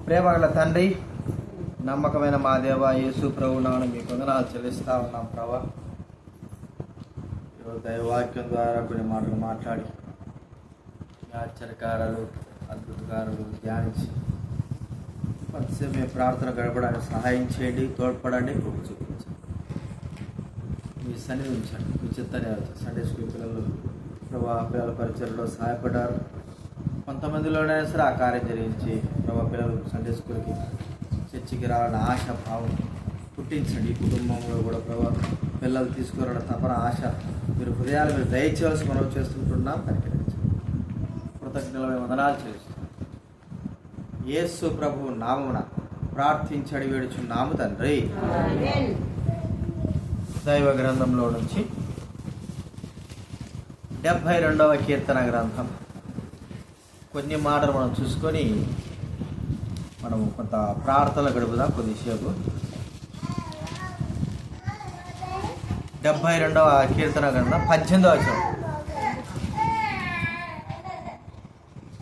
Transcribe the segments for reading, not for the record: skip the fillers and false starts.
ప్రేమగల తండ్రి, నమ్మకమైన మా దేవ యేసు ప్రభు నామమున మీకు వందనాలు చెల్లిస్తా ఉన్నాం ప్రభా. ఈరోజు దైవవాక్యం ద్వారా కొన్ని మాటలు మాట్లాడి ఆశ్చర్యకారులు అద్భుతకారులు ధ్యానించి కొంతసేపు మీ ప్రార్థన గడపడానికి సహాయం చేయండి, తోడ్పడండి, కృప చూపించండి. మీ సన్నిధి ఉంచండి. మీ చిత్తాన్ని సండే స్కూల్ పిల్లలు ప్రభా పిల్లల పరిచయంలో సహాయపడ్డారు. కొంతమందిలోనైనా సరే ఆ కార్యం జరిగించి ప్రభా పిల్లలు సండే స్కూల్కి చర్చికి రావాలని ఆశ భావం పుట్టించండి. ఈ కుటుంబంలో కూడా ప్రభా పిల్లలు తీసుకురావడం తపన ఆశ మీరు హృదయాలు మీరు దయచేయాల్సి మనం చేస్తుంటున్నాం. పరికరించండి. కృతజ్ఞతమైన వందనాలు చేస్తున్నాం. యేసు ప్రభు నామమున ప్రార్థించడి వేడుచున్నాము తండ్రి. దైవ గ్రంథంలో నుంచి 72వ కీర్తన గ్రంథం కొన్ని మాటలు మనం చూసుకొని మనం కొంత ప్రార్థనలు గడుపుదాం కొద్దిసేపు. 72వ కీర్తన గ్రంథం 18వ వచనం,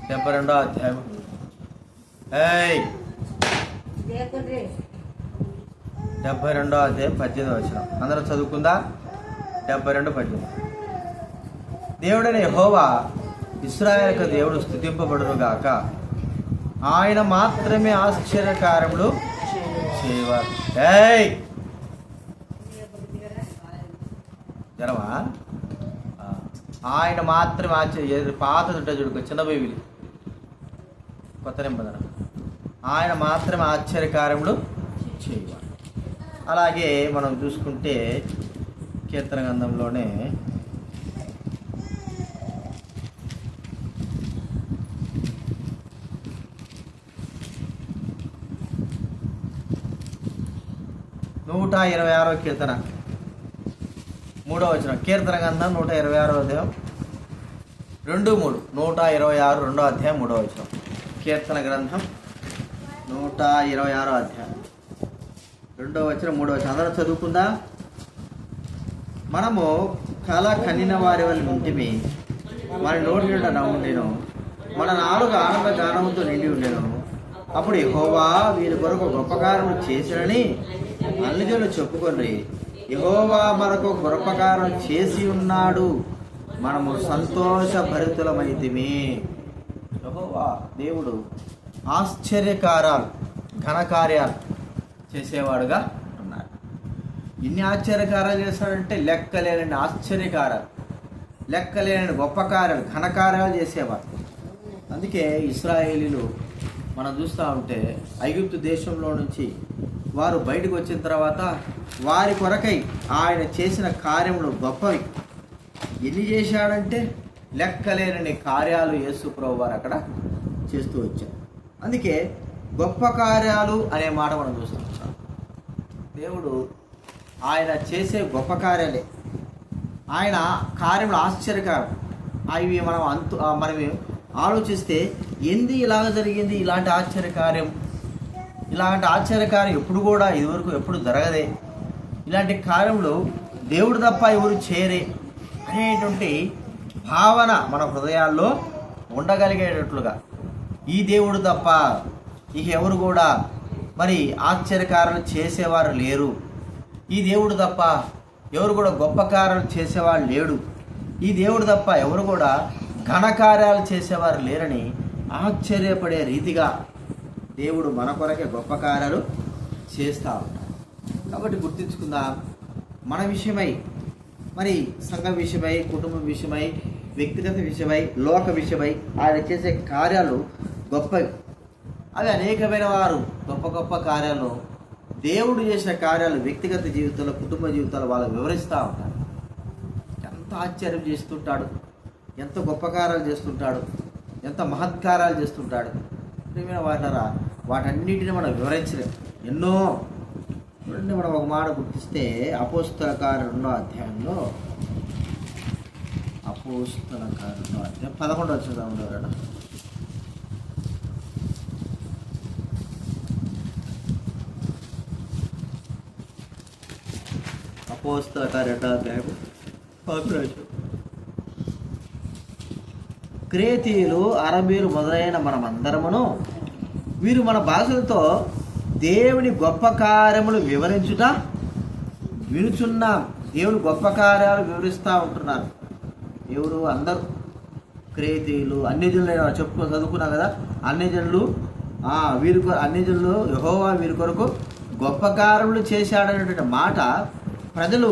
72వ అధ్యాయం. 72వ అధ్యాయం 18వ వచనం అందరూ చదువుకుందా? 72:18. దేవుడైన యెహోవా ఇశ్రాయేలుకు దేవుడు స్తుతింపబడును గాక. ఆయన మాత్రమే ఆశ్చర్యకార్యములు చేయవారు. జనమా ఆయన మాత్రమే పాతది ఉంటుంది చూడుకో, చిన్న బైబిలి కొత్త నిబంధన. ఆయన మాత్రమే ఆశ్చర్యకార్యములు చేయవారు. అలాగే మనం చూసుకుంటే కీర్తన గ్రంథంలోనే 126వ కీర్తన 3వ వచనం. కీర్తన గ్రంథం 126వ అధ్యాయం 2-3. 126 2వ అధ్యాయం 3వ వచనం. కీర్తన గ్రంథం 126వ అధ్యాయం 2వ వచనం 3వ వచనం అందరూ చదువుకుందా? మనము కల కనిన వారి వల్ల ఉంటిమి, మన నోటి నిండా నవ్వుండెను, మన నాలుగు ఆనంద గానముతో నిండి ఉండెను. అప్పుడు యెహోవా వీరి కొరకు గొప్ప కార్యములు చేసినని అన్యజనులు చెప్పుకొని, యెహోవా మనకు గొప్ప కార్యం చేసి ఉన్నాడు, మనము సంతోషభరితులమైతిమి. యెహోవా దేవుడు ఆశ్చర్యకార్యాలు ఘనకార్యాలు చేసేవాడుగా ఉన్నాడు. ఇన్ని ఆశ్చర్యకార్యాలు చేస్తాడంటే లెక్కలేని ఆశ్చర్యకార్యాలు, లెక్కలేని గొప్ప కార్యాలు ఘనకార్యాలు చేసేవాడు. అందుకే ఇశ్రాయేలీలు మనం చూస్తూ ఉంటే ఐగుప్తు దేశంలో నుంచి వారు బయటకు వచ్చిన తర్వాత వారి కొరకై ఆయన చేసిన కార్యములు గొప్పవి. ఎన్ని చేశాడంటే లెక్కలేని కార్యాలు యేసు ప్రభు వారు అక్కడ చేస్తూ వచ్చారు. అందుకే గొప్ప కార్యాలు అనే మాట మనం చూస్తూ ఉంటాం. దేవుడు ఆయన చేసే గొప్ప కార్యాలే, ఆయన కార్యములు ఆశ్చర్యకారం. అవి మనం ఆలోచిస్తే ఏంది ఇలాగ జరిగింది, ఇలాంటి ఆశ్చర్యకార్యం, ఇలాంటి ఆశ్చర్యకార్యం ఎప్పుడు కూడా ఇదివరకు ఎప్పుడు జరగదే, ఇలాంటి కార్యములు దేవుడు తప్ప ఎవరు చేయరే అనేటువంటి భావన మన హృదయాల్లో ఉండగలిగేటట్లుగా, ఈ దేవుడు తప్ప ఇక ఎవరు కూడా మరి ఆశ్చర్యకార్యాలు చేసేవారు లేరు, ఈ దేవుడు తప్ప ఎవరు కూడా గొప్ప కార్యాలు చేసేవారు లేడు, ఈ దేవుడు తప్ప ఎవరు కూడా ఘనకార్యాలు చేసేవారు లేరని ఆశ్చర్యపడే రీతిగా దేవుడు మన కొరకే గొప్ప కార్యాలు చేస్తూ ఉంటాడు. కాబట్టి గుర్తించుకుందాం, మన విషయమై, మరి సంఘం విషయమై, కుటుంబం విషయమై, వ్యక్తిగత విషయమై, లోక విషయమై ఆయన చేసే కార్యాలు గొప్పవి. అవి అనేకమైన వారు గొప్ప గొప్ప కార్యాలు, దేవుడు చేసిన కార్యాలు వ్యక్తిగత జీవితంలో, కుటుంబ జీవితాలు వాళ్ళు వివరిస్తూ ఉంటారు. ఎంత ఆశ్చర్యం చేస్తుంటాడు, ఎంత గొప్ప కార్యాలు చేస్తుంటాడు, ఎంత మహత్కార్యాలు చేస్తుంటాడు. ప్రియమైన వాటారా, వాటన్నిటిని మనం వివరించలేం. ఎన్నో మనం ఒక మాట గుర్తిస్తే అపోస్తల కార్యం 2వ అధ్యాయంలో, అపోస్తల కార్యం 2వ అధ్యాయం 11 వచ్చేదా ఉండేవాడు. అపోస్తల కార్యం 2వ అధ్యాయం 11. క్రేతీయులు, అరబీలు మొదలైన మనమందరమును వీరు మన భాషలతో దేవుని గొప్ప కార్యములు వివరించుట వినుచున్నాం. దేవుని గొప్ప కార్యాలు వివరిస్తూ ఉంటున్నారు. ఎవరు? అందరూ క్రేతీయులు, అన్యజనులు చదువుకున్నాం కదా. అన్యజనులు అన్యజనులు యెహోవా వీరి కొరకు గొప్ప కార్యములు చేశాడనేటువంటి మాట ప్రజలు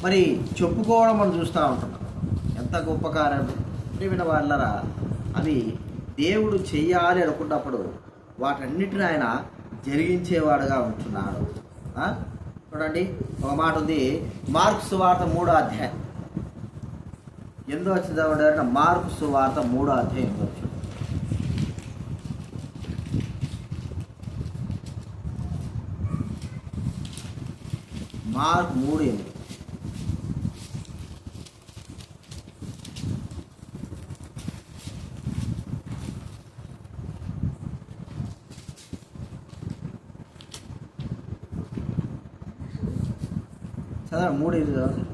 మరి చెప్పుకోవడం మనం చూస్తూ ఉంటున్నాం. ఎంత గొప్ప కార్యాలు ప్రియమైన వాళ్ళరా, అవి దేవుడు చెయ్యాలి అనుకున్నప్పుడు వాటన్నిటిని ఆయన జరిగించేవాడుగా ఉంటున్నాడు. చూడండి, ఒక మాట ఉంది, మార్కు సువార్త 3వ అధ్యాయం 8వ వచనం. మార్కు సువార్త 3వ అధ్యాయం 8వ వచనం. మార్కు 3:8. చదవండి, 3:8 చదవండి.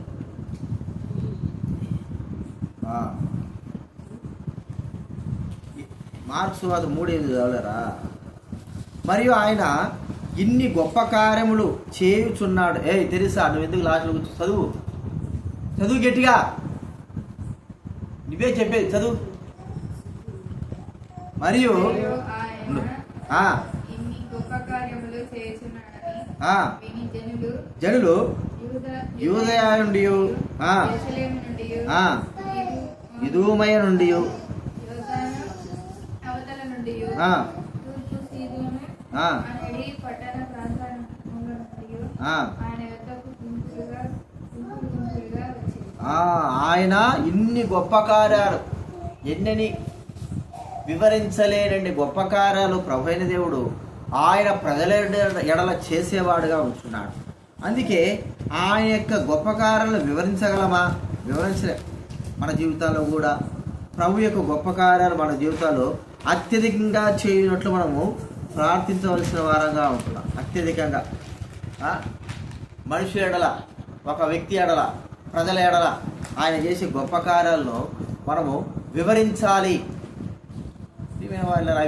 మార్కు సువార్త 3:8 చదవలేరా? మరియు ఆయన ఇన్ని గొప్ప కార్యములు చేయుచున్నాడు. తెలుసా? నువ్వు ఎందుకు లాస్ట్లో కూర్చో? చదువు గట్టిగా, నువ్వే చెప్పేది చదువు. మరియు జనులు యూదయ నుండి, ఇదూమయ నుండి, ఆయన ఇన్ని గొప్ప కార్యాలు, ఎన్నని వివరించలేనండి గొప్ప కార్యాలు ప్రభువైన దేవుడు ఆయన ప్రజల ఎడల చేసేవాడుగా ఉంటున్నాడు. అందుకే ఆయన యొక్క గొప్ప కార్యాలను వివరించగలమా? వివరించలే. మన జీవితాల్లో కూడా ప్రభు యొక్క గొప్ప కార్యాలు మన జీవితాల్లో అత్యధికంగా చేయనట్లు మనము ప్రార్థించవలసిన వారంగా ఉంటున్నాం. అత్యధికంగా మనుషుల ఎడల, ఒక వ్యక్తి ఎడల, ప్రజల ఎడల ఆయన చేసే గొప్ప కార్యాలను మనము వివరించాలి.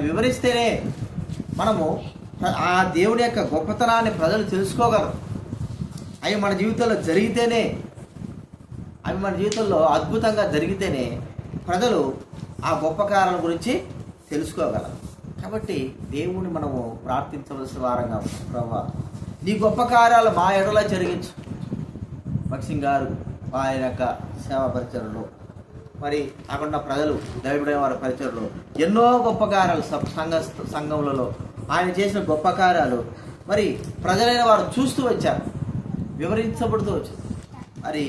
వివరిస్తేనే మనము ఆ దేవుని యొక్క గొప్పతనాన్ని ప్రజలు తెలుసుకోగలరు. అవి మన జీవితంలో జరిగితేనే, అవి మన జీవితంలో అద్భుతంగా జరిగితేనే ప్రజలు ఆ గొప్ప కార్యాల గురించి తెలుసుకోగలరు. కాబట్టి దేవుని మనము ప్రార్థించవలసిన వారంగా, ప్రభువా నీ గొప్ప కార్యాలు మా ఎడలా జరిగించు. భక్సింగ్ గారు ఆయన యొక్క సేవా పరిచయలో, మరి కాకుండా ప్రజలు దైవడైన వారి పరిచయలో ఎన్నో గొప్ప కార్యాలు సంఘములలో ఆయన చేసిన గొప్ప కార్యాలు మరి ప్రజలైన వారు చూస్తూ వచ్చారు, వివరించబడుతూ వచ్చారు. మరి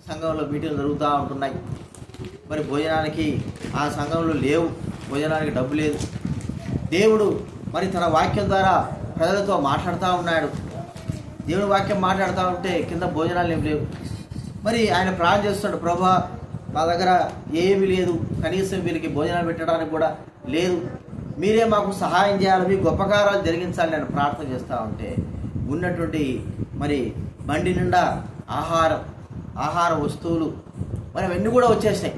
సంఘంలో మీటింగ్లు జరుగుతూ ఉంటున్నాయి. మరి భోజనానికి ఆ సంఘంలో లేవు, భోజనానికి డబ్బు లేదు. దేవుడు మరి తన వాక్యం ద్వారా ప్రజలతో మాట్లాడుతూ ఉన్నాడు. దేవుడు వాక్యం మాట్లాడుతూ ఉంటే కింద భోజనాలు ఏం లేవు. మరి ఆయన ప్రార్థన చేస్తున్నాడు, ప్రభా మా దగ్గర ఏమీ లేదు, కనీసం వీరికి భోజనాలు పెట్టడానికి కూడా లేదు, మీరే మాకు సహాయం చేయాలి, మీ గొప్ప కార్యాలు జరిగించాలి నేను ప్రార్థన చేస్తూ ఉంటే ఉన్నటువంటి మరి బండి నిండా ఆహార వస్తువులు మరి అవన్నీ కూడా వచ్చేసినాయి.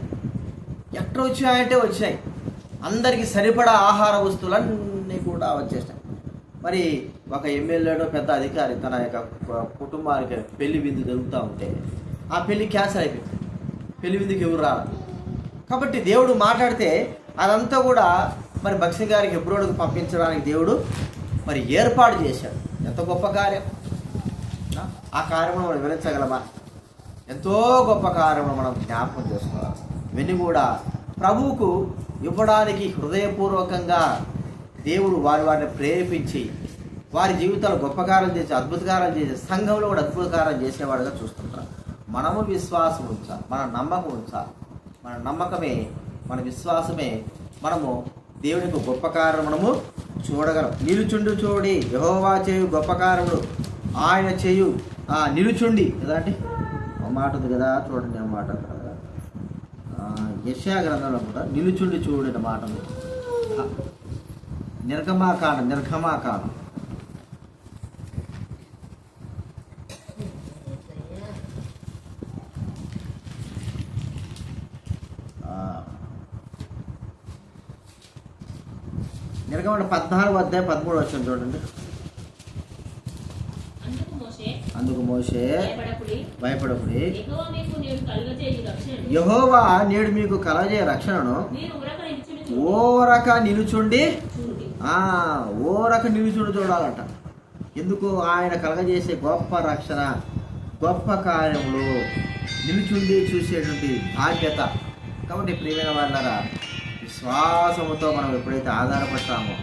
ఎక్కడ వచ్చాయంటే వచ్చినాయి. అందరికీ సరిపడా ఆహార వస్తువులన్నీ కూడా వచ్చేసినాయి. మరి ఒక ఎమ్మెల్యేడో పెద్ద అధికారి తన యొక్క కుటుంబానికి పెళ్లి విందు జరుగుతూ ఉంటే ఆ పెళ్లి క్యాన్సల్ అయిపోయింది. పెళ్లి విందుకి ఎవరు రాలి. కాబట్టి దేవుడు మాట్లాడితే అదంతా కూడా మరి భక్సింగ్ గారికి ఎబ్రోడ్కి పంపించడానికి దేవుడు మరి ఏర్పాటు చేశాడు. ఎంత గొప్ప కార్యం! ఆ కార్యం మనం వివరించగలమా? ఎంతో గొప్ప కార్యం మనం జ్ఞాపకం చేసుకోవాలి. ఇవన్నీ కూడా ప్రభువుకు ఇవ్వడానికి హృదయపూర్వకంగా దేవుడు వారిని ప్రేరేపించి వారి జీవితాలు గొప్ప కార్యాలు చేసి అద్భుత కార్యాలు చేసి సంఘంలో కూడా అద్భుత కార్యాలు చేసేవాడుగా చూస్తుంటారు. మనము విశ్వాసం ఉంచాలి, మన నమ్మకం ఉంచాలి. మన నమ్మకమే, మన విశ్వాసమే మనము దేవునికి గొప్ప కార్యం మనము చూడగలం. నిలుచుండు చూడి యెహోవా చేయు గొప్ప కార్యములు ఆయన చేయు. నిలుచుండి కదా అంటే మాట ఉంది కదా, చూడండి ఆ మాట యెషయా గ్రంథంలో కూడా నిలుచుండి చూడని మాట ఉంది. నిర్గమాకాండం నిర్గమన 14:13 చూడండి. అందుకు మోషే భయపడకుడి, యెహోవా నేడు మీకు కలగజేయ రక్షణను ఓరక నిలుచుండి చూడాలంట. ఎందుకు? ఆయన కలగజేసే గొప్ప రక్షణ, గొప్ప కార్యములు నిలుచుండి చూసేటువంటి బాధ్యత. కాబట్టి ప్రియమైన వాళ్ళారా, విశ్వాసముతో మనం ఎప్పుడైతే ఆధారపడతామో,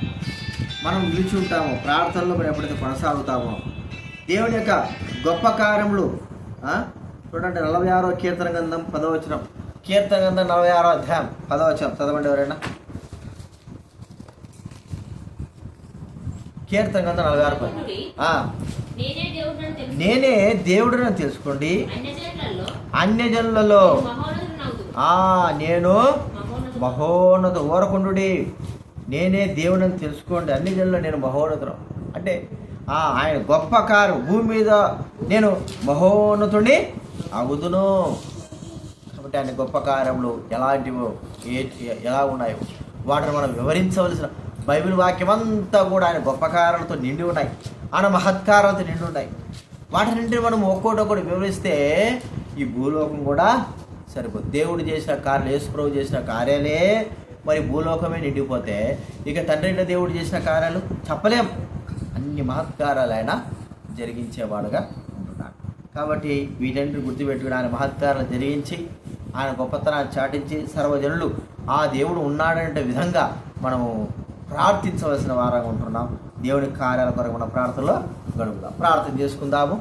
మనం నిలుచుంటామో, ప్రార్థనలో మనం ఎప్పుడైతే కొనసాగుతామో, దేవుని యొక్క గొప్ప కార్యములు చూడండి. 46వ కీర్తన గ్రంథం 10వ వచనం, కీర్తన గ్రంథం 46వ అధ్యాయం 10వ వచనం చదవండి ఎవరైనా. కీర్తన గ్రంథం 46. నేనే దేవుడిని తెలుసుకోండి, అన్యజనులలో నేను మహోన్నత ఓరకుండుడి. నేనే దేవుడిని తెలుసుకోండి, అన్ని జనుల్లో నేను మహోన్నతుడు. అంటే ఆయన గొప్ప కార్యం, భూమి మీద నేను మహోన్నతుడిని అగుదును. కాబట్టి ఆయన గొప్ప కార్యములు ఎలాంటివో ఎలా ఉన్నాయో వాటిని మనం వివరించవలసిన బైబిల్ వాక్యం అంతా కూడా ఆయన గొప్ప కార్యాలతో నిండి ఉన్నాయి, ఆయన మహత్కారాలతో నిండి ఉన్నాయి. వాటి నుండి మనం ఒక్కొక్కటి వివరిస్తే ఈ భూలోకం కూడా సరిపోదు. దేవుడు చేసిన కార్యాలు, యేసుప్రభు చేసిన కార్యాలే మరి భూలోకమే నిండిపోతే ఇక తండ్రి దేవుడు చేసిన కార్యాలు చెప్పలేం. అన్ని మహత్కారాలు ఆయన జరిగించేవాడుగా ఉంటున్నాడు. కాబట్టి వీటన్నిటిని గుర్తుపెట్టుకుని ఆయన మహత్కారాలు జరిగించి ఆయన గొప్పతనాన్ని చాటించి సర్వజనులు ఆ దేవుడు ఉన్నాడంటే విధంగా మనము ప్రార్థించవలసిన వారంగా ఉంటున్నాం. దేవుని కార్యాల కొరకు మన ప్రార్థనలో గడుపుదాం. ప్రార్థన చేసుకుందాము.